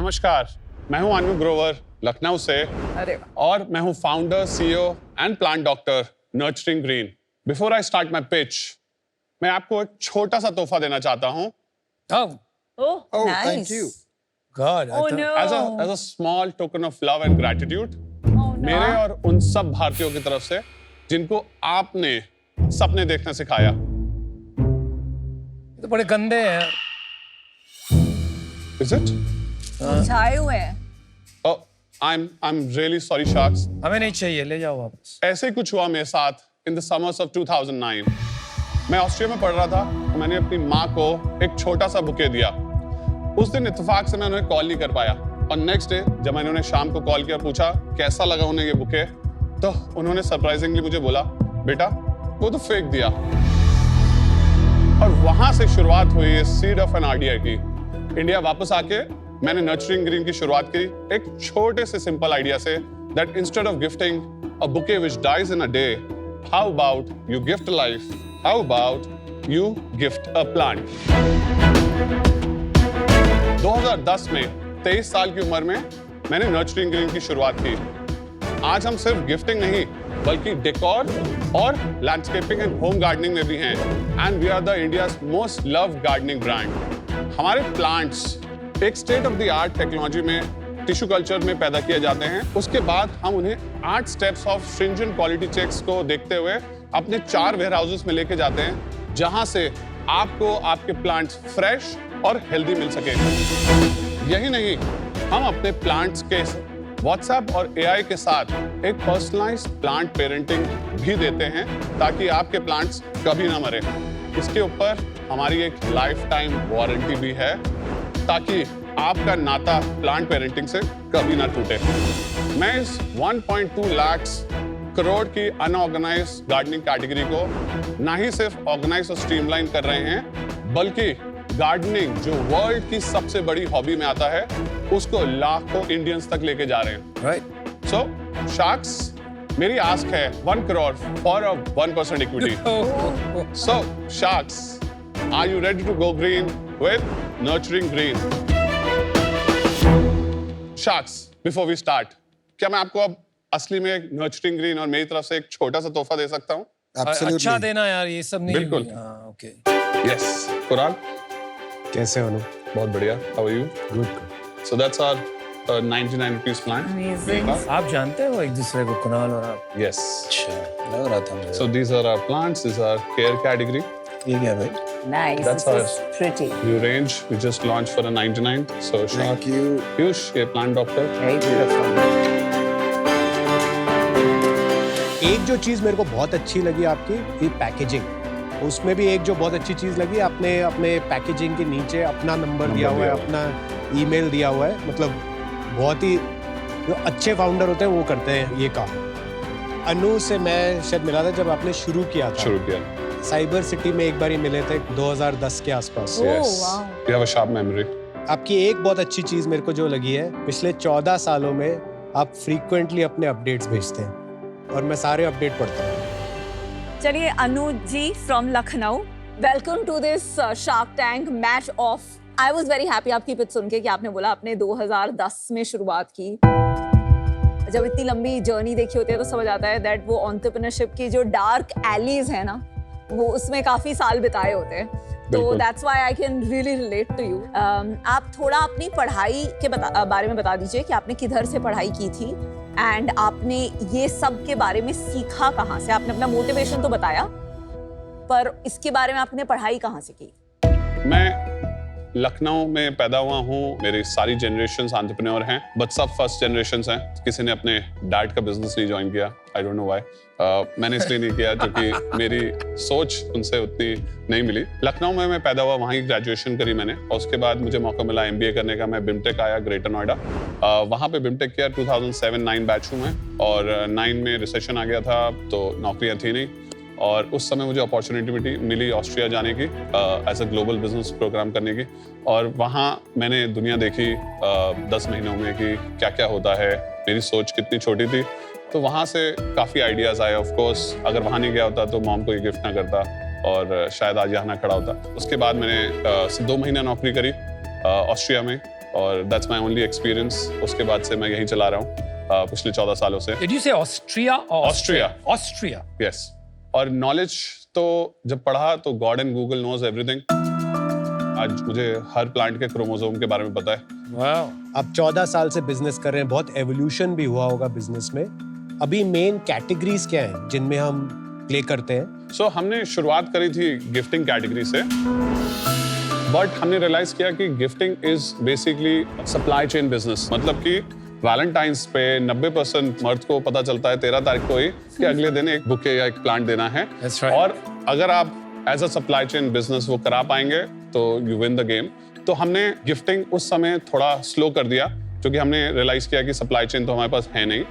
नमस्कार, मैं हूं अनु ग्रोवर लखनऊ से। अरे और मैं हूं founder, CEO and plant doctor nurturing green. Before I start my pitch, मैं आपको एक छोटा सा तोहफा देना चाहता हूं। Oh, nice. Thank you. God, Oh no. As a small token of love and gratitude Oh no. मेरे और उन सब भारतीयों की तरफ से जिनको आपने सपने देखना सिखाया। तो बड़े गंदे हैं। Is it? छाए हुए हैं। Oh, I'm really sorry, Sharks. हमें नहीं चाहिए, ले जाओ वापस। ऐसे ही कुछ हुआ मेरे साथ इन द समर्स ऑफ 2009। मैं ऑस्ट्रिया में पढ़ रहा था तो मैंने अपनी माँ को एक छोटा सा बुके दिया। उस दिन इत्तेफाक से मैं उन्हें कॉल नहीं कर पाया और नेक्स्ट डे जब मैंने उन्हें शाम को कॉल किया, पूछा कैसा लगा उन्हें ये बुके, तो उन्होंने सरप्राइजिंगली मुझे बोला, बेटा वो तो फेंक दिया। और वहां से शुरुआत हुई है सीड ऑफ एन आइडिया की। इंडिया वापस आके मैंने नर्चरिंग ग्रीन की शुरुआत की एक छोटे से सिंपल आइडिया से, that instead of gifting a bouquet which dies in a day, how about you gift life, how about you gift a plant. 2010 में 23 साल की उम्र में मैंने नर्चरिंग ग्रीन की शुरुआत की। आज हम सिर्फ गिफ्टिंग नहीं बल्कि डेकोर और लैंडस्केपिंग एंड होम गार्डनिंग में भी हैं, and we are the India's most loved gardening brand. हमारे प्लांट्स एक state of the art technology में टिश्यू कल्चर में पैदा किए जाते हैं। उसके बाद हम उन्हें 8 steps of stringent quality checks को देखते हुए अपने 4 वेयर हाउसेस में लेके जाते हैं, जहां से आपको आपके प्लांट्स फ्रेश और हेल्दी मिल सके। यही नहीं, हम अपने प्लांट्स के व्हाट्सएप और एआई के साथ एक पर्सनलाइज्ड प्लांट पेरेंटिंग भी देते हैं ताकि आपके प्लांट्स कभी ना मरे। इसके ऊपर हमारी एक लाइफ टाइम वारंटी भी है ताकि आपका नाता प्लांट पेरेंटिंग से कभी ना टूटे। मैं इस 1.2 लाख करोड़ की अनऑर्गेनाइज्ड गार्डनिंग कैटेगरी को ना ही सिर्फ ऑर्गेनाइज और स्ट्रीमलाइन कर रहे हैं, बल्कि गार्डनिंग जो वर्ल्ड की सबसे बड़ी हॉबी में आता है उसको लाखों इंडियंस तक लेके जा रहे हैं। राइट। सो शार्क्स, मेरी आस्क है 1 crore for a 1% equity. So sharks, are you ready to go green with Nurturing Green? Sharks, before we start, क्या मैं आपको अब असली में एक नर्चरिंग ग्रीन और मेरी तरफ से एक छोटा सा तोहफा दे सकता हूँ? Absolutely. अच्छा देना यार, ये सब नहीं। बिल्कुल। हाँ, ओके। यस। कुरान, कैसे हो? बहुत बढ़िया। How are you? Good. So that's our 99 rupees plan. Amazing. आप जानते हो एक दूसरे को, कुणाल और आप? Yes. अच्छा, लग रहा था मुझे। So these are our plants. These are care category. ये क्या भाई? Nice. That's This ours. is pretty. New range we just launched for a 99. So Thank you. Piyush, ये plant doctor. Very beautiful. एक जो चीज़ मेरे को बहुत अच्छी लगी आपकी, ये पैकेजिंग। उसमें भी एक जो बहुत अच्छी चीज़ लगी, आपने अपने पैकेजिंग के नीचे अपना नंबर दिया हुआ है, अपना ईमेल दिया हुआ है। मतलब बहुत ही जो अच्छे फाउंडर होते हैं वो करते हैं ये काम। अनु से मैं शायद मिला था जब आपने शुरू किया था। शुरू किया। साइबर सिटी में एक बार ही मिले थे 2010 के आसपास। Oh, Yes. wow. You have a sharp memory. आपकी एक बहुत अच्छी चीज़ मेरे को जो लगी है, पिछले 14 सालों में आप फ्रीक्वेंटली अपने अपडेट्स भेजते हैं और मैं सारे अपडेट पढ़ता हूँ। चलिए Anu ji from Lucknow, welcome to this Shark Tank match off. I was very happy आपकी पिच सुन के कि आपने बोला आपने 2010 में शुरुआत की। जब इतनी लंबी जर्नी देखी होती है तो समझ आता है दैट वो एंटरप्रेन्योरशिप की जो डार्क एलीज है ना, वो उसमें काफी साल बिताए होते हैं। तो बिल्कुल। That's why I can really relate to you. आप थोड़ा अपनी पढ़ाई के बारे में बता दीजिए कि आपने किधर से पढ़ाई की थी एंड आपने ये सब के बारे में सीखा कहाँ से? आपने अपना मोटिवेशन तो बताया, पर इसके बारे में आपने पढ़ाई कहाँ से की? मैं लखनऊ में पैदा हुआ हूँ। मेरी सारी जनरेशन्स एंटरप्रेन्योर हैं, बट सब फर्स्ट जनरेशन्स हैं। किसी ने अपने डैड का बिजनेस नहीं ज्वाइन किया। I don't know why. मैंने इसलिए नहीं किया क्योंकि मेरी सोच उनसे उतनी नहीं मिली। लखनऊ में मैं पैदा हुआ, वहाँ ही ग्रेजुएशन करी मैंने और उसके बाद मुझे मौका मिला MBA करने का। मैं बिमटेक आया ग्रेटर नोएडा, वहाँ पे बिमटेक किया। 2007-9 बैच हूँ मैं और 9 में रिसेशन आ गया था तो नौकरियाँ थी नहीं और उस समय मुझे अपॉर्चुनिटी मिली ऑस्ट्रिया जाने की as a global business programme करने की। और वहाँ मैंने दुनिया देखी 10 महीनों में कि क्या क्या होता है। मेरी सोच कितनी छोटी थी, तो वहाँ से काफ़ी आइडियाज़ आए। ऑफ कोर्स अगर वहाँ नहीं गया होता तो मॉम को ये गिफ्ट ना करता और शायद आज यहाँ ना खड़ा होता। उसके बाद मैंने 2 महीना नौकरी करी ऑस्ट्रिया में और दैट्स माय ओनली एक्सपीरियंस। उसके बाद से मैं यहीं चला रहा हूँ पिछले 14 सालों से। Did you say Austria or Austria. Austria. Yes, और नॉलेज तो जब पढ़ा तो God and Google knows everything. आज मुझे हर प्लांट के क्रोमोसोम के बारे में पता है। Wow. आप 14 साल से बिजनेस कर रहे हैं, बहुत एवोल्यूशन भी हुआ होगा बिजनेस में। अभी मेन कैटेगरीज क्या हैं जिनमें हम प्ले करते हैं? सो हमने शुरुआत करी थी गिफ्टिंग कैटेगरी से, बट हमने रियलाइज किया कि gifting is basically supply chain business. मतलब कि वैलेंटाइंस पे 90% मर्द को पता चलता है 13 तारीख को ही कि अगले दिन एक बुके या एक प्लांट देना है। That's right. और अगर आप as a supply chain business वो करा पाएंगे तो यू विन द गेम। तो हमने गिफ्टिंग उस समय थोड़ा स्लो कर दिया क्योंकि हमने रियलाइज किया कि सप्लाई चेन तो हमारे पास है नहीं।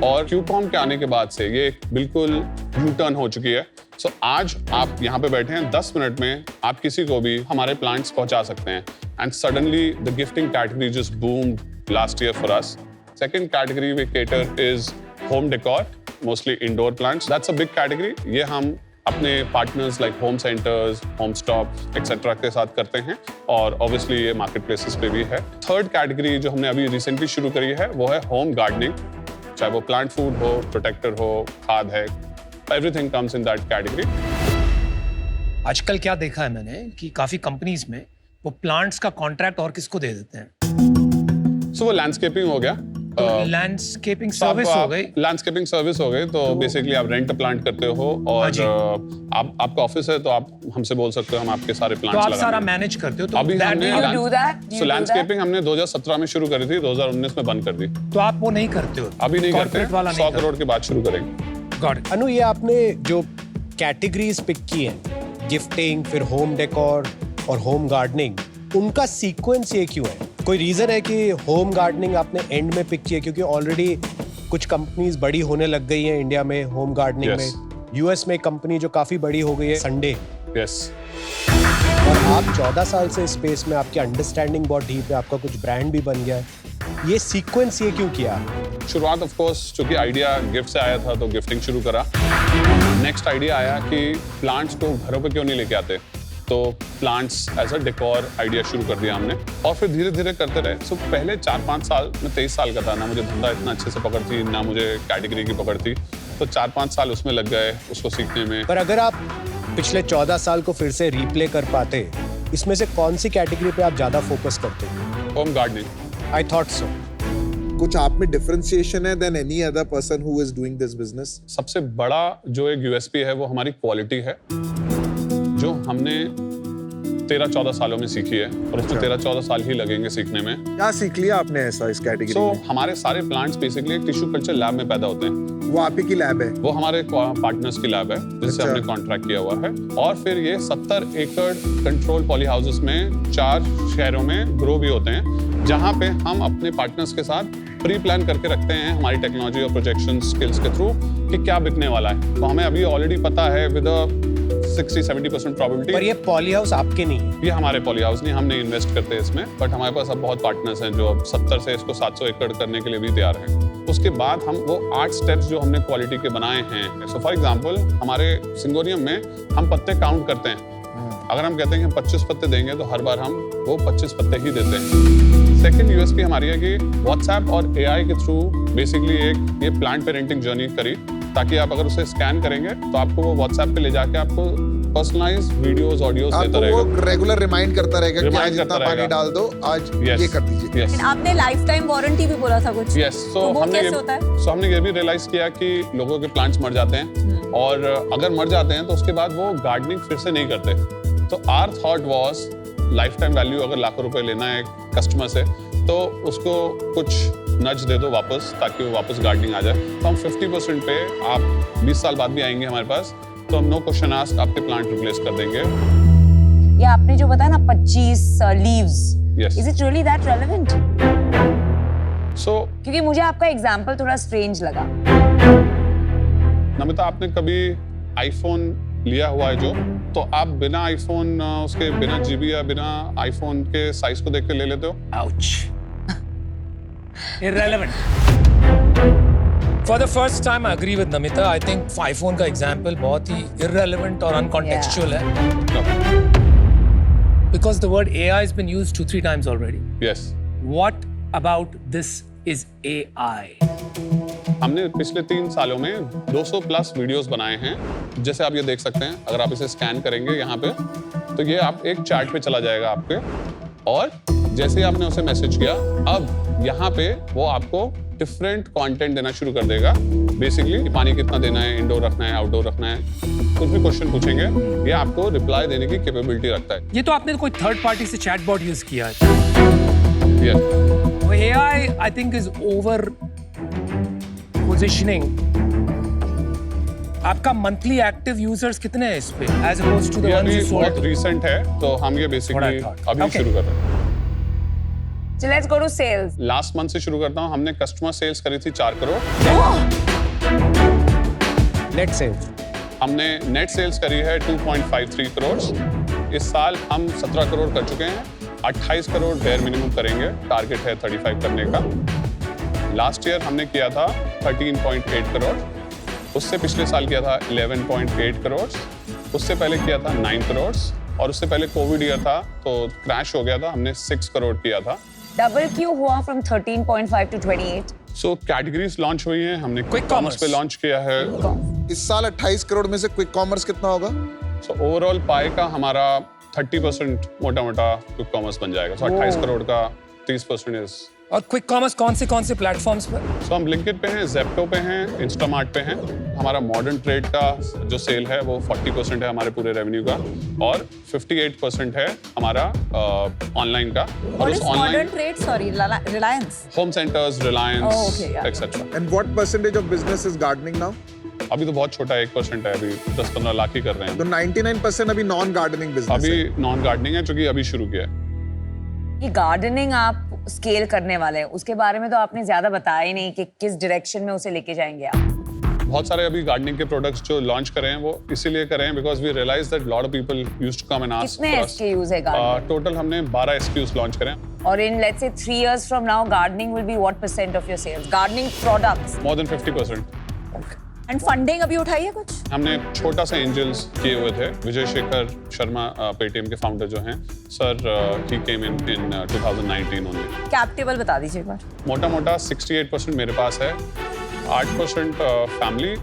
और क्यूकॉम के आने के बाद से ये बिल्कुल यू टर्न हो चुकी है। सो आज आप यहाँ पे बैठे हैं, 10 मिनट में आप किसी को भी हमारे प्लांट्स पहुंचा सकते हैं। And suddenly the gifting category just boomed last year for us. Second category we cater is home decor, mostly indoor plants. That's a big category. ये हम अपने partners like Home Centres, Home Stop etcetera के साथ करते हैं और obviously ये market places पे भी है। थर्ड कैटेगरी जो हमने अभी रिसेंटली शुरू करी है वो है होम गार्डनिंग, चाहे वो प्लांट फूड हो, प्रोटेक्टर हो, खाद है, everything comes in that category. आजकल क्या देखा है मैंने कि काफी कंपनीज में वो प्लांट्स का कॉन्ट्रैक्ट और किसको दे देते हैं। सो वो लैंडस्केपिंग हो गया, लैंडस्केपिंग सर्विस हो गई। लैंडस्केपिंग सर्विस हो गई तो बेसिकली आप रेंट प्लांट करते हो और आपका ऑफिस है तो आप हमसे बोल सकते हो, हम आपके सारे तो प्लांट्स आप लगा सारा देंगे। मैनेज करते हो तो अभी that हमने you do that? Do you so do landscaping हमने 2017 में शुरू करी थी, 2019 में बंद कर दी। तो आप वो नहीं करते हो। अभी नहीं करते, Corporate वाला 100 नहीं करोड़ के बाद शुरू करेंगे। Got it. अनु, ये आपने जो कैटेगरीज पिक की हैं, गिफ्टिंग, फिर होम डेकोर और होम गार्डनिंग, उनका सीक्वेंस ये क्यों है? कोई रीजन है कि होम गार्डनिंग आपने एंड में पिक किया? क्योंकि ऑलरेडी कुछ कंपनीज बड़ी होने लग गई हैं इंडिया में होम गार्डनिंग Yes. में। यूएस में कंपनी जो काफी बड़ी हो गई है संडे, यस। और आप 14 साल से स्पेस में, आपकी अंडरस्टैंडिंग बहुत डीप है, आपका कुछ ब्रांड भी बन गया है। ये सीक्वेंस ये क्यों किया? शुरुआत ऑफ कोर्स चूंकि आइडिया गिफ्ट से आया था तो गिफ्टिंग शुरू करा। नेक्स्ट आइडिया आया कि प्लांट्स को घरों पे क्यों नहीं लेके आते, तो plants as a decor idea शुरू कर दिया हमने और फिर धीरे धीरे करते रहे। सो पहले 4-5 साल, मैं 23 साल का था ना, मुझे धंधा इतना अच्छे से पकड़ थी ना मुझे कैटेगरी की पकड़ थी, तो 4-5 साल उसमें लग गए उसको सीखने में। पर अगर आप पिछले 14 साल को फिर से रिप्ले कर पाते, इसमें से कौन सी कैटेगरी पे आप ज्यादा फोकस करते? Home gardening. I thought so. कुछ आप में डिफरेंशिएशन है than any other person who is doing this business? सबसे बड़ा जो एक यूएसपी है वो हमारी क्वालिटी है, जो हमने 13-14 सालों में सीखी है और उसमें 13-14 साल ही लगेंगे सीखने में। क्या सीख लिया आपने ऐसा इस कैटेगरी सो में? हमारे सारे प्लांट्स बेसिकली एक टिश्यू कल्चर लैब में पैदा होते हैं। वो आप ही की लैब है? वो हमारे पार्टनर्स की लैब है जिससे अच्छा। हमने कॉन्ट्रैक्ट किया हुआ है और फिर ये 70 एकड़ कंट्रोल पॉली हाउसेस में 4 शहरों में ग्रो भी होते हैं, जहाँ पे हम अपने पार्टनर्स के साथ प्री प्लान करके रखते हैं हमारी टेक्नोलॉजी और प्रोजेक्शन स्किल्स के थ्रू कि क्या बिकने वाला है। तो हमें अभी ऑलरेडी पता है विद 60-70% पर प्रोबेबिलिटी। ये पॉली हाउस आपके नहीं है? ये हमारे पॉली हाउस नहीं, हमने इन्वेस्ट करते हैं इसमें, बट हमारे पास अब बहुत पार्टनर्स हैं जो अब 70 से इसको 700 एकड़ करने के लिए भी तैयार हैं। उसके बाद हम वो 8 स्टेप्स जो हमने क्वालिटी के बनाए हैं, सो फॉर एग्जांपल हमारे सिंगोनियम में हम पत्ते काउंट करते हैं। अगर हम कहते हैं कि हम 25 पत्ते देंगे तो हर बार हम वो 25 पत्ते ही देते हैं। सेकंड यूएसपी हमारी है कि व्हाट्सएप और एआई के थ्रू बेसिकली एक ये प्लांट पेरेंटिंग जर्नी करी, ताकि आप अगर उसे स्कैन करेंगे तो आपको वो व्हाट्सएप पे ले जाके आपको पर्सनलाइज्ड वीडियोस, ऑडियोस देता आपको रहेगा। वो रेगुलर रिमाइंड करता रहेगा कि Remind आज इतना करता पानी रहेगा। डाल दो, आज Yes. ये कर दीजिए। Yes. आपने लाइफ टाइम वारंटी भी बोला था कुछ। यस, तो वो कैसे होता है? सो हमने ये भी रियलाइज किया कि लोगों के प्लांट्स मर जाते हैं और अगर मर जाते हैं तो उसके बाद वो गार्डनिंग फिर से नहीं करते। तो our thought was life time value अगर लाखों रुपए लेना है कस्टमर से तो उसको कुछ नज दे दो वापस, ताकि वो वापस गार्डनिंग आ जाए। तो हम 50% पे, आप 20 साल बाद भी आएंगे हमारे पास तो हम नो क्वेश्चन आस्क आपके प्लांट रिप्लेस कर देंगे। ये आपने जो बताया ना 25 leaves, Yes. Is it really that relevant? So क्योंकि मुझे आपका एग्जांपल थोड़ा स्ट्रेंज लगा। नमिता, आपने कभी आईफोन लिया हुआ है जो, तो आप बिना आईफोन उसके बिना जीबी या बिना आईफोन के साइज को देख के ले लेते हो? Ouch. Irrelevant. For the first time, I agree with Namita. I think iPhone का example बहुत ही irrelevant और uncontextual है. Because the word AI has been used 2-3 times already. Yes. What about this is AI? हमने पिछले 3 सालों में 200 plus videos बनाए हैं। जैसे आप ये देख सकते हैं, अगर आप इसे स्कैन करेंगे यहाँ पे, तो ये आप एक चैट पे चला जाएगा आपके, और जैसे ही आपने उसे मैसेज किया, अब यहाँ पे वो आपको डिफरेंट कंटेंट देना शुरू कर देगा। बेसिकली पानी कितना देना है, इंडोर रखना है, आउटडोर रखना है, कुछ भी क्वेश्चन पूछेंगे, ये आपको रिप्लाई देने की कैपेबिलिटी रखता है। ये तो आपने कोई थर्ड पार्टी से चैटबॉट यूज किया है। Yes. AI I think is over positioning. आपका मंथली एक्टिव यूजर्स कितने हैं इस पे as opposed to the ये ones अभी you sold? बहुत रिसेंट है, तो हम ये बेसिकली अभी Okay. शुरू कर रहे हैं। So let's go to sales. Last month से शुरू करता हूँ। हमने कस्टमर सेल्स करी थी 4 करोड़। नेट सेल्स हमने नेट सेल्स करी है 2.53 करोड़। इस साल हम 17 करोड़ कर चुके हैं। 28 करोड़ बेयर मिनिमम करेंगे, टारगेट है 35 करने का। लास्ट ईयर हमने किया था 13.8 करोड़, उससे पिछले साल किया था 11.8 करोड़, उससे पहले किया था 9 करोड़, और उससे पहले कोविड ईयर था तो क्रैश हो गया था, हमने 6 करोड़ किया था। डबल क्यों हुआ from 13.5 to 28? So categories launch हुई हैं, हमने क्विक कॉमर्स पे लॉन्च किया है। इस साल 28 करोड़ में से क्विक कॉमर्स कितना होगा? सो ओवरऑल पाई का हमारा 30% मोटा मोटा क्विक कॉमर्स बन जाएगा। सो 28 करोड़ का 30% इज। और क्विक कॉमर्स कौन से प्लेटफॉर्म्स पर? सो हम ब्लिंकिट पे हैं, ज़ेप्टो पे हैं, इंस्टामार्ट पे हैं। हमारा मॉडर्न ट्रेड का जो सेल है वो 40% है हमारे पूरे रेवेन्यू का, और 58% है हमारा ऑनलाइन का। और What उस is modern online trade? Sorry, Reliance. Home centres, Oh, Reliance okay, yeah. Etcetera. And what percentage of business is gardening now? अभी तो बहुत छोटा 1% है, अभी 10-15 लाख ही कर रहे हैं। तो 99% अभी नॉन गार्डनिंग बिजनेस है। अभी नॉन गार्डनिंग है, क्योंकि अभी शुरू किया है। ये गार्डनिंग आप स्केल करने वाले हैं, उसके बारे में तो आपने ज्यादा बताया ही नहीं कि किस डायरेक्शन में उसे लेके जाएंगे आप। बहुत सारे अभी गार्डनिंग के प्रोडक्ट्स जो लॉन्च कर रहे हैं वो इसीलिए कर रहे हैं because we realise that lot of people used to come and ask कितने SKUs है गार्डनिंग? टोटल हमने 12 SKUs लॉन्च करे हैं। और in let's say 3 years from now, gardening will be what % of your sales? Gardening products. More than 50%। And funding अभी उठाई है कुछ? हमने छोटा सा एंजल्स किए हुए थे। विजय शेखर शर्मा पेटीएम के फाउंडर जो हैं, सर ही केम इन 2019 ओनली। कैप टेबल बता दीजिए एक बार। मोटा मोटा 68% मेरे पास है, 8% फैमिली,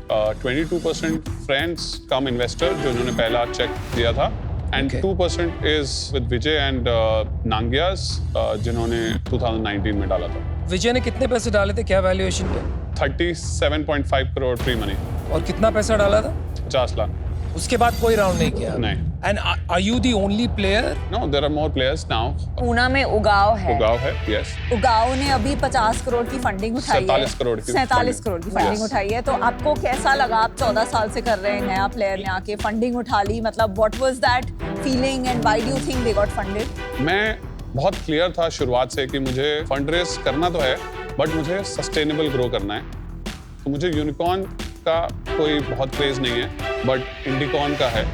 22% फ्रेंड्स कम इन्वेस्टर जो इन्होंने पहला चेक दिया था, and Okay. 2% is with Vijay and Nangias जिन्होंने 2019 में डाला था। विजय ने कितने पैसे डाले थे, क्या वैल्यूएशन पे? 37.5 करोड़ प्री मनी। और कितना पैसा डाला था? 50 लाख। उसके बाद कोई राउंड नहीं किया? नहीं। And are you the only player? No, there are more players now. Poona में उगाव है। उगाव है, यस। उगाव ने अभी 50 करोड़ की फंडिंग उठाई है। 47 करोड़ की 47 funding. करोड़ की फंडिंग Yes. उठाई है। तो आपको कैसा लगा? आप 14 साल से कर रहे हैं, नया प्लेयर ने आके फंडिंग उठा ली, मतलब what was that feeling and why do you think they got funded? मैं बहुत क्लियर था शुरुआत से कि मुझे फंड रेज करना तो है, बट मुझे सस्टेनेबल ग्रो करना है। तो मुझे यूनिकॉर्न का कोई बहुत क्रेज नहीं है, बट इंडिकॉर्न का है।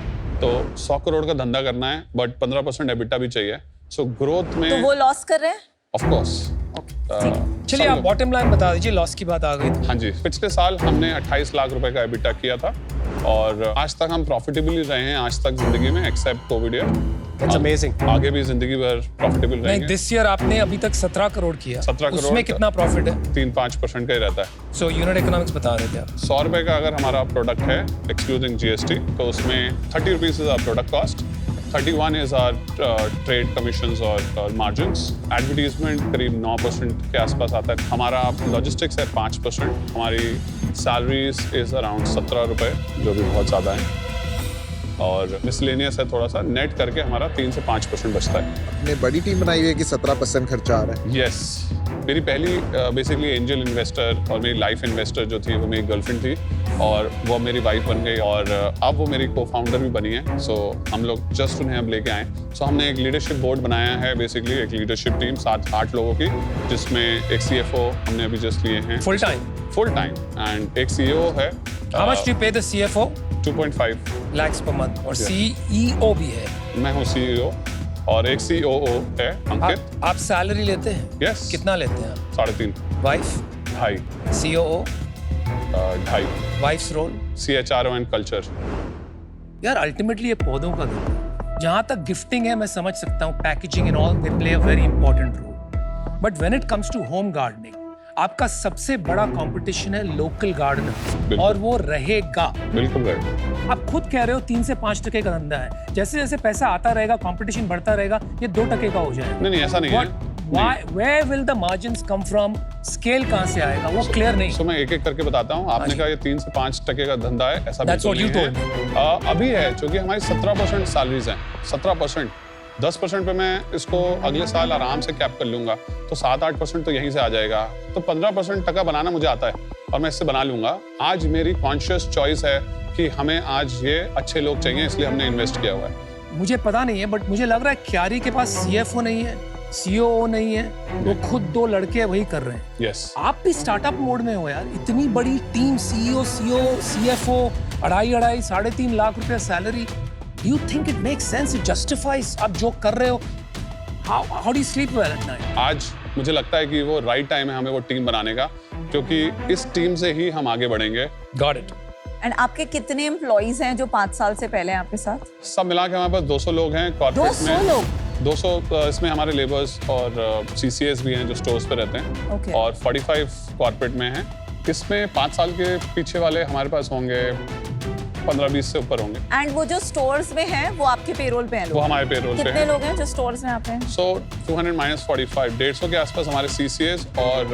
तो 100 करोड़ का धंधा करना है, बट 15% एबिटा भी चाहिए। सो ग्रोथ में तो वो लॉस कर रहे हैं? Of course. चलिए आप बॉटम लाइन बता दीजिए, लॉस की बात आ गई तो। हाँ जी, पिछले साल हमने 28 लाख रुपए का एबिटा किया था, और आज तक हम प्रॉफिटेबल ही रहे हैं आज तक जिंदगी में, accept Covid year. That's amazing. आगे भी जिंदगी भर प्रॉफिटेबल नहीं, रहेंगे। दिस ईयर आपने अभी तक 17 करोड़ किया। 17 करोड़ उसमें का- कितना प्रॉफिट है? 3-5% का ही रहता है। सो यूनिट इकोनॉमिक्स बता रहे थे आप। 100 रुपए का अगर हमारा प्रोडक्ट है एक्सक्लूडिंग GST, तो उसमें 30 rupees is our product cost, 31 is our trade commissions और मार्जिन्स। एडवर्टीजमेंट करीब 9% के आसपास आता है। हमारा लॉजिस्टिक्स है 5%। हमारी सैलरीज इज अराउंड 17 रुपए, जो भी बहुत ज़्यादा है, और मिसलेनियस है थोड़ा सा। नेट करके हमारा 3 से 5% बचता है। आपने बड़ी टीम बनाई हुई है कि 17% खर्चा आ रहा है। यस, मेरी पहली बेसिकली एंजल इन्वेस्टर और मेरी लाइफ इन्वेस्टर जो थी वो मेरी गर्लफ्रेंड थी, और वो मेरी वाइफ बन गई, और अब वो मेरी को फाउंडर भी बनी है। सो हम लोग जस्ट उन्हें अब लेके आए। सो हमने एक लीडरशिप बोर्ड बनाया है, बेसिकली एक लीडरशिप टीम 7-8 लोगों की, जिसमें एक CFO हमने अभी जस्ट लिए हैं full time? Full time, and एक CEO है। हाउ मच डू यू पे the CFO? 2.5 lakhs per month, और Yeah. CEO भी है। मैं हूँ CEO, और एक COO है अंकित। आप सैलरी लेते हैं? यस। कितना लेते हैं आप? 3.5, wife? 2.5, COO? 2.5, wife's role? CHRO and culture. यार अल्टीमेटली ये पौधों का धंधा है। जहां तक गिफ्टिंग है मैं समझ सकता हूँ, packaging and all they play a very important role, but when it comes to home gardening आपका सबसे बड़ा कंपटीशन है लोकल गार्डनर, और वो रहेगा। बिल्कुल राइट। आप खुद कह रहे हो 3 से 5% का धंधा है, जैसे जैसे पैसा आता रहेगा, कंपटीशन बढ़ता रहेगा, ये 2% का हो जाएगा। नहीं ऐसा नहीं है। Where will the margins come from? Scale कहाँ से आएगा वो क्लियर नहीं। तो मैं एक एक करके बताता हूँ। आपने कहा ये 3 से 5% का धंधा है, ऐसा बिल्कुल नहीं है। अभी है क्योंकि हमारी 17% सैलरीज हैं, 17%। 10% पे मैं इसको अगले साल आराम से कैप कर लूंगा, तो 7-8% तो यहीं से आ जाएगा। तो 15% टका बनाना मुझे आता है और मैं इससे बना लूंगा। आज मेरी कॉन्शियस चॉइस है कि हमें आज ये अच्छे लोग चाहिए, इसलिए हमने इन्वेस्ट किया हुआ है। मुझे पता नहीं है, बट मुझे लग रहा है क्यारी के पास CFO नहीं है, COO नहीं है, वो खुद 2 लड़के वही कर रहे हैं। यस। आप भी स्टार्टअप मोड में हो यार, इतनी बड़ी टीम, CEO, CFO, 2.5-3.5 लाख रुपए salary. Do you think it makes sense? It justifies आप जो कर रहे हो? How do you sleep well at night? आज मुझे लगता है कि वो राइट टाइम है हमें वो टीम बनाने का, क्योंकि इस टीम से ही हम आगे बढ़ेंगे। Got it. एंड आपके कितने एम्प्लॉइज हैं जो 5 साल से पहले हैं आपके साथ? सब मिला के हमारे पास 200 लोग हैं कॉर्पोरेट 200 में। लोग? 200 इसमें हमारे लेबर्स और CCS भी हैं जो स्टोर्स पे रहते हैं। Okay. और 45 कॉर्पोरेट में हैं। इसमें 5 साल के पीछे वाले हमारे पास होंगे 15-20 से ऊपर होंगे। एंड वो जो स्टोर्स में हैं वो आपके पेरोल पे हैं लोग? वो हमारे पेरोल पे कितने हैं। लोग हैं जो स्टोर्स में आप हैं? सो 200 - 45, 150 के आसपास हमारे CCS और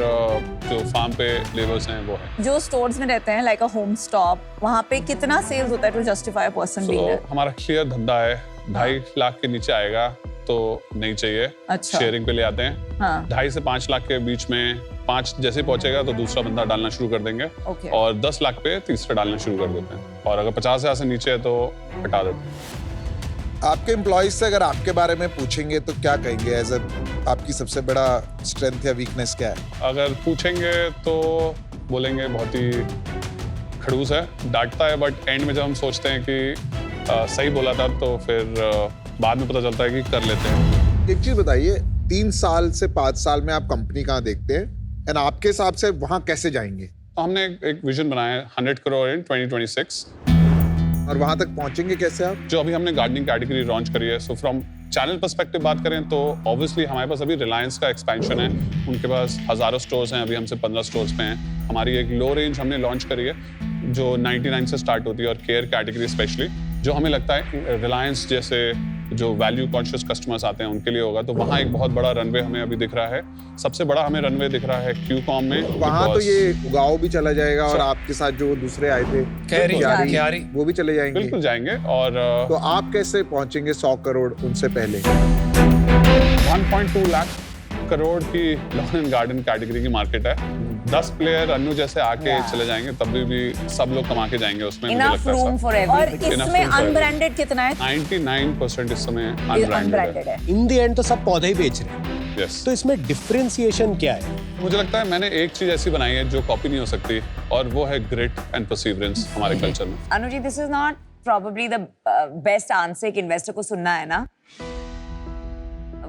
जो फार्म पे लेबर्स हैं वो हैं। जो स्टोर्स में रहते हैं लाइक अ होम स्टॉप, वहाँ पे कितना सेल्स होता है to justify a person being there? हमारा क्लियर धंधा है, 2.5 लाख के नीचे आएगा तो नहीं चाहिए। अच्छा। शेयरिंग पे ले आते हैं। हाँ। 2.5 से 5 लाख के बीच में 5 जैसे पहुंचेगा तो दूसरा बंदा डालना शुरू कर देंगे। Okay. और 10 लाख पे तीसरा डालना शुरू कर देते हैं। और अगर 50,000 से नीचे है तो हटा देते हैं। आपके एम्प्लॉइज से अगर आपके बारे में पूछेंगे तो क्या कहेंगे? एज आपकी सबसे बड़ा स्ट्रेंथ या वीकनेस क्या है? अगर पूछेंगे तो बोलेंगे बहुत ही खड़ूस है, डांटता है, बट एंड में जब हम सोचते हैं कि सही बोला था तो फिर बाद में पता चलता है कि कर लेते हैं। एक चीज बताइए, 3 साल से 5 साल में आप कंपनी कहाँ देखते हैं एंड आपके हिसाब से वहां कैसे जाएंगे? तो हमने एक विजन बनाया है 100 करोड़ इन 2026। और वहां तक पहुंचेंगे कैसे आप? जो अभी हमने गार्डनिंग कैटेगरी लॉन्च करी है, सो फ्रॉम चैनल पर्सपेक्टिव बात करें तो ऑब्वियसली हमारे पास अभी रिलायंस का एक्सपेंशन है, उनके पास हजारों स्टोर्स हैं, अभी हमसे 15 स्टोर्स पे हैं। हमारी एक लो रेंज हमने लॉन्च करी है जो 99 से स्टार्ट होती है, और केयर कैटेगरी स्पेशली, जो हमें लगता है रिलायंस जैसे जो वैल्यू कॉन्शियस कस्टमर्स आते हैं उनके लिए होगा। तो वहाँ एक बहुत बड़ा रनवे हमें अभी दिख रहा है। सबसे बड़ा हमें रनवे दिख रहा है क्यूकॉम में। वहाँ तो ये उगाओ भी चला जाएगा और आपके साथ जो दूसरे आए थे क्यारी वो भी चले जाएंगे। बिल्कुल जाएंगे। और तो आप कैसे पहुंचेंगे 100 करोड़ उनसे पहले? 1.2 लाख करोड़ की लॉन एंड गार्डन कैटेगरी की मार्केट है। 10 प्लेयर अन्नू जैसे आके चले जाएंगे तब भी सब लोग कमा के जाएंगे उसमें। मुझे इनफ लगता है रूम सब। For Enough everything. room इसमें for अनब्रांडेड कितना है? 99% इस समय अनब्रांडेड अनब्रांडेड है। है। इन द एंड तो सब पौधे ही बेच रहे हैं, यस। तो इसमें डिफरेंशिएशन क्या है? मुझे लगता है मैंने एक चीज ऐसी बनाई है जो कॉपी नहीं हो सकती, और वो है ग्रिट एंड परसिवरेंस हमारे कल्चर में। Anu ji, this is not probably the best answer कि इन्वेस्टर को सुनना है ना।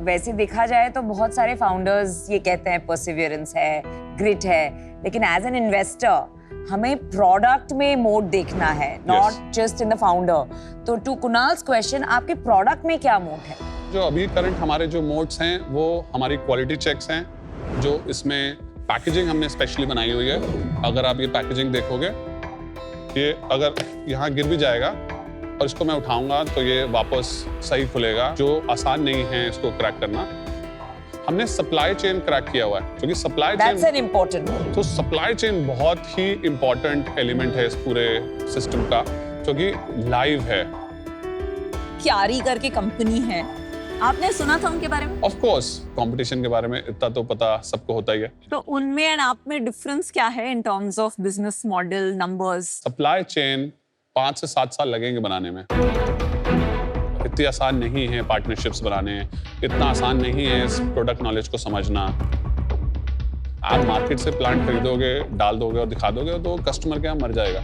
वैसे देखा जाए तो बहुत सारे फाउंडर्स ये कहते हैं परसिवियरेंस है, ग्रिट है, लेकिन एज एन इन्वेस्टर हमें प्रोडक्ट में मोड देखना है, not just in the founder. तो टू कुणाल्स क्वेश्चन, आपके प्रोडक्ट में क्या मोड है? जो अभी करंट हमारे जो मोड्स हैं वो हमारी क्वालिटी चेक्स हैं, जो इसमें पैकेजिंग हमने स्पेशली बनाई हुई है। अगर आप ये पैकेजिंग देखोगे, ये अगर यहाँ गिर भी जाएगा और इसको मैं उठाऊंगा तो ये वापस सही खुलेगा, जो आसान नहीं है इसको क्रैक करना। हमने सप्लाई चेन क्रैक किया हुआ है, क्योंकि supply that's chain, an important. तो सप्लाई चेन बहुत ही इंपॉर्टेंट एलिमेंट है इस पूरे सिस्टम का, क्योंकि लाइव है। क्यारी करके कंपनी है, आपने सुना था उनके बारे में? ऑफ कोर्स कंपटीशन के बारे में इतना तो पता सबको होता ही है। तो उनमें एंड आप में डिफरेंस क्या है in terms of business model, numbers? Supply chain 5 से 7 साल लगेंगे बनाने में। इतनी आसान नहीं है पार्टनरशिप्स बनाने, इतना आसान नहीं है इस प्रोडक्ट नॉलेज को समझना। आप मार्केट से प्लांट खरीदोगे, डाल दोगे और दिखा दोगे तो कस्टमर के यहाँ मर जाएगा।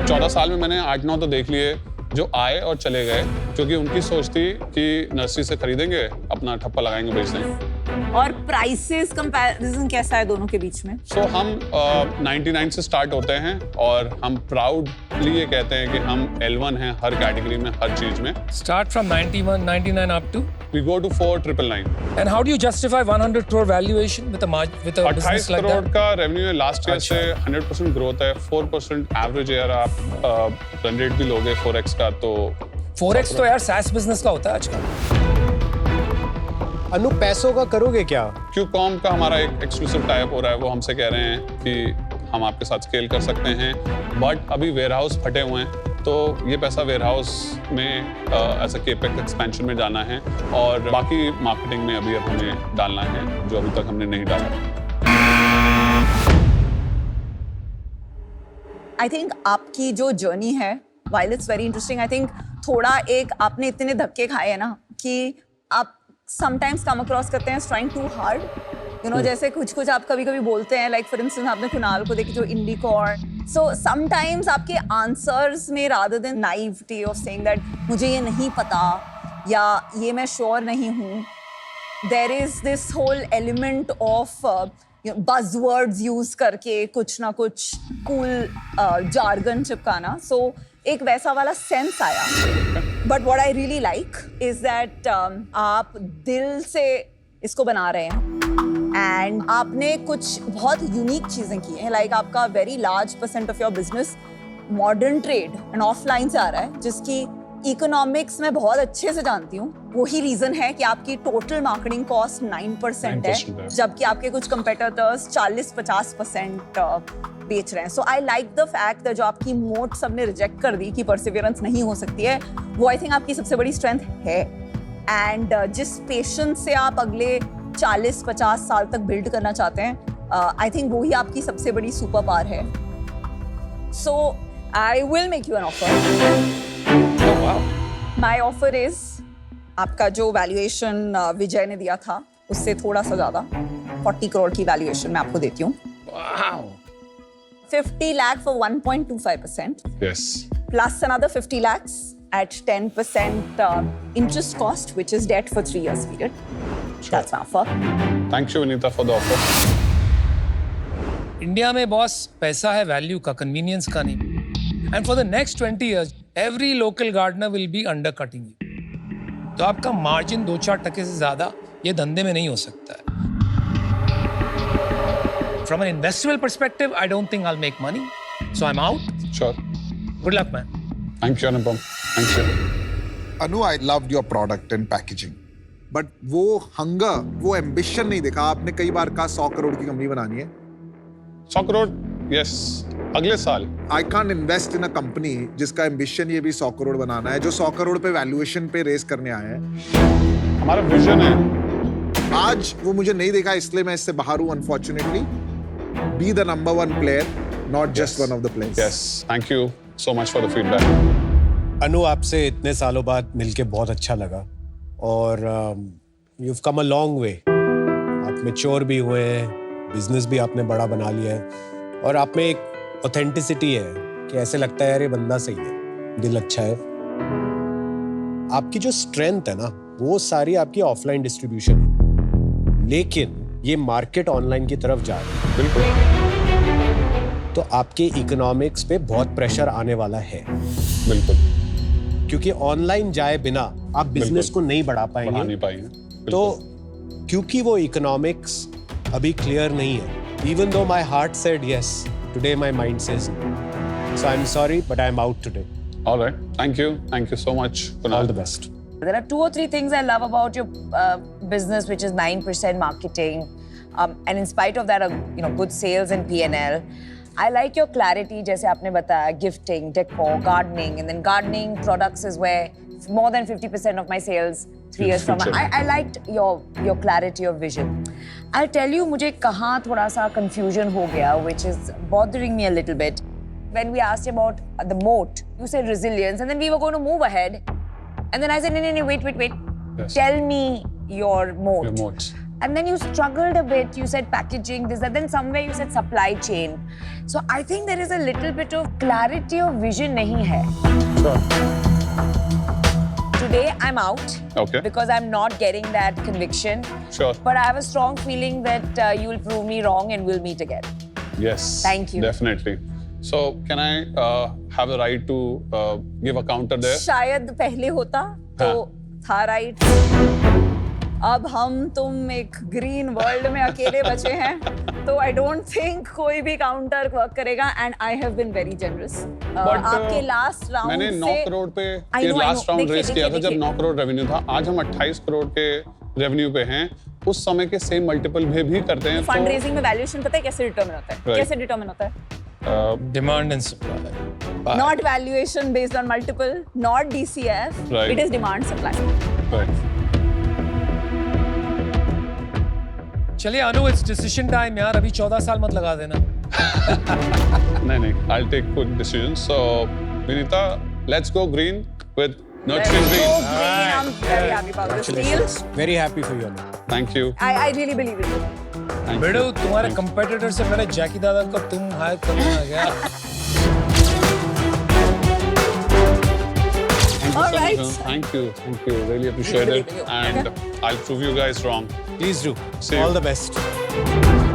14 साल में मैंने 8-9 तो देख लिए जो आए और चले गए, क्योंकि उनकी सोच थी कि नर्सरी से खरीदेंगे, अपना ठप्पा लगाएंगे, बेच देंगे। और प्राइसेस कंपैरिजन कैसा है दोनों के बीच में? सो हम 99 से स्टार्ट होते हैं और हम प्राउडली ये कहते हैं कि हम L1 हैं हर कैटेगरी में, हर चीज में. Start from 91, 99 up to? We go to 4,999. And how do you justify 100 crore valuation with a business 28 like crore that? का रेवेन्यू है लास्ट ईयर से. 100% ग्रोथ है. 4% एवरेज ईयर आप रन रेट भी लोगे 4x का तो 4x तो यार SaaS business का होता है आजकल. अनु पैसों का करोगे क्या? क्यूकॉम का हमारा एक एक्सक्लूसिव टाइप हो रहा है. वो हमसे कह रहे हैं कि हम आपके साथ स्केल कर सकते हैं, बट अभी वेयरहाउस फटे हुए हैं तो ये पैसा वेयरहाउस में एज अ केपेक्स एक्सपेंशन में जाना है और बाकी मार्केटिंग में अभी अब हमें डालना है जो अभी तक हमने नहीं डाला. आई थिंक आपकी जो जर्नी है, while it's very interesting, I think थोड़ा एक आपने इतने धक्के खाए हैं ना कि आप sometimes come across करते हैं trying too hard. You know, जैसे कुछ आप कभी-कभी बोलते हैं, like for instance आपने कुणाल को देखी जो IndieCorn. So sometimes आपके answers में rather than naivety of saying that मुझे ये नहीं पता या ये मैं sure नहीं हूँ, there is this whole element of buzzwords use करके कुछ ना कुछ cool jargon चिपकाना. So एक वैसा वाला सेंस आया. But what I really like is that आप दिल से इसको बना रहे हैं एंड आपने कुछ बहुत यूनिक चीजें की हैं. लाइक आपका very large percent of your business modern trade and offline से आ रहा है, जिसकी इकोनॉमिक्स में बहुत अच्छे से जानती हूँ. वही रीजन है कि आपकी टोटल मार्केटिंग कॉस्ट 9% है, जबकि आपके कुछ कंपेटिटर्स 40-50% बेच रहे हैं. So I like the fact that जो आपकी मोट सबने रिजेक्ट कर दी कि परसिवियरेंस नहीं हो सकती है, वो आई थिंक आपकी सबसे बड़ी स्ट्रेंथ है. एंड जिस पेशेंस से आप अगले 40-50 साल तक बिल्ड करना चाहते हैं, आई थिंक वही आपकी सबसे बड़ी सुपर पावर है. So I will make you an offer. My offer is आपका जो वैल्यूएशन विजय ने दिया था उससे थोड़ा सा ज्यादा 40 करोड़ की वैल्यूएशन मैं आपको देती हूँ. Wow. 50 lakh for 1.25%. Yes. Plus another 50 lakhs at 10% interest cost, which is debt for 3 years period. Sure. That's my offer. Thank you, Vinita, for the offer. India में बॉस पैसा है वैल्यू का, कन्वीनियंस का नहीं. And for the next 20 years every local gardener will be undercutting you. तो आपका margin 2-4% से ज्यादा ये धंधे में नहीं हो सकता है. From an investable perspective, I don't think I'll make money, so I'm out. Sure. Good luck, man. Thank you, Anupam. Thank you. Anu, I loved your product and packaging. But वो hunger, वो ambition नहीं देखा. आपने कई बार कहा 100 करोड़ की company बनानी है. 100 करोड़, yes. अगले साल. I can't invest in a company जिसका ambition ये भी 100 करोड़ बनाना है, जो 100 करोड़ पे valuation पे रेस करने आए हैं. हमारा विजन है. आज वो मुझे नहीं देखा, इसलिए मैं इससे बाहर हूँ. Unfortunately, be the number one player, not just one of the players. Yes. Thank you so much for the feedback. अनु, आपसे इतने सालों बाद मिलके बहुत अच्छा लगा और you've come a long way. आप मैच्योर भी हुए हैं, बिजनेस भी आपने बड़ा बना लिया है और आप में एक ऑथेंटिसिटी है कि ऐसे लगता है यार ये बंदा सही है, दिल अच्छा है. आपकी जो स्ट्रेंथ है ना, वो सारी आपकी ऑफलाइन डिस्ट्रीब्यूशन है, लेकिन ये मार्केट ऑनलाइन की तरफ जा रही है. बिल्कुल. तो आपके इकोनॉमिक्स पे बहुत प्रेशर आने वाला है. बिल्कुल. क्योंकि ऑनलाइन जाए बिना आप बिजनेस को नहीं बढ़ा बढ़ा नहीं पाएंगे. पाएंगे. तो क्योंकि वो इकोनॉमिक्स अभी क्लियर नहीं है, even though my heart said yes, today my mind says no. So I am sorry but I am out today. All right. Thank you so much, Kunal. All the best. There are 2 or 3 things I love about your business, which is 9% marketing, and in spite of that, good sales and P&L. I like your clarity, जैसे आपने बताया, gifting, decor, gardening, and then gardening products is where more than 50% of my sales 3 years from now. I liked your clarity of vision. I'll tell you, मुझे कहाँ थोड़ा सा confusion हो गया, which is bothering me a little bit. When we asked about the moat, you said resilience, and then we were going to move ahead. And then I said, no, wait. Yes. Tell me your moat. Your moats. And then you struggled a bit. You said packaging, this, that. Then somewhere you said supply chain. So I think there is a little bit of clarity of vision nahi hai. Sure. Today I'm out. Okay. because I'm not getting that conviction. Sure. But I have a strong feeling that you will prove me wrong and we'll meet again. Yes. Thank you. Definitely. So, can I have the right to give a counter there? शायद पहले होता तो हाँ. था right. अब हम तुम एक ग्रीन वर्ल्ड में अकेले बचे हैं तो आई डोंट थिंक कोई भी काउंटर वर्क करेगा and I have been very generous. आपके लास्ट राउंड मैंने से 9 करोड़ पे I know, I last know. Round देखिए, रेस किया था देखिए, जब 9 करोड़ रेवेन्यू था. आज हम 28 करोड़ के रेवेन्यू पे हैं. उस समय के सेम मल्टीपल भी करते हैं. फंड रेजिंग में वैल्यूएशन पता है कैसे डिटरमिन होता है? Right. कैसे डिटरमिन होता है? Demand and supply. Not valuation based on multiple, not DCF. Right. It is demand supply. Right. चलिए अनु, it's decision time यार. अभी 14 साल मत लगा देना. नहीं, I'll take quick decisions. So, Vinita, let's go green with nurturing So green. green, I'm very happy about this deal. Very happy for you, Anu. Thank you. I really believe in you. Thank Bero, you. तुम्हारे Thank you. Competitor से पहले जैकी दादा को तुम higher करना आ गया. Thank you All so right. much. Thank you. Really appreciate Really it. believe in you. And I'll prove you guys wrong. Please do. See you. All the best.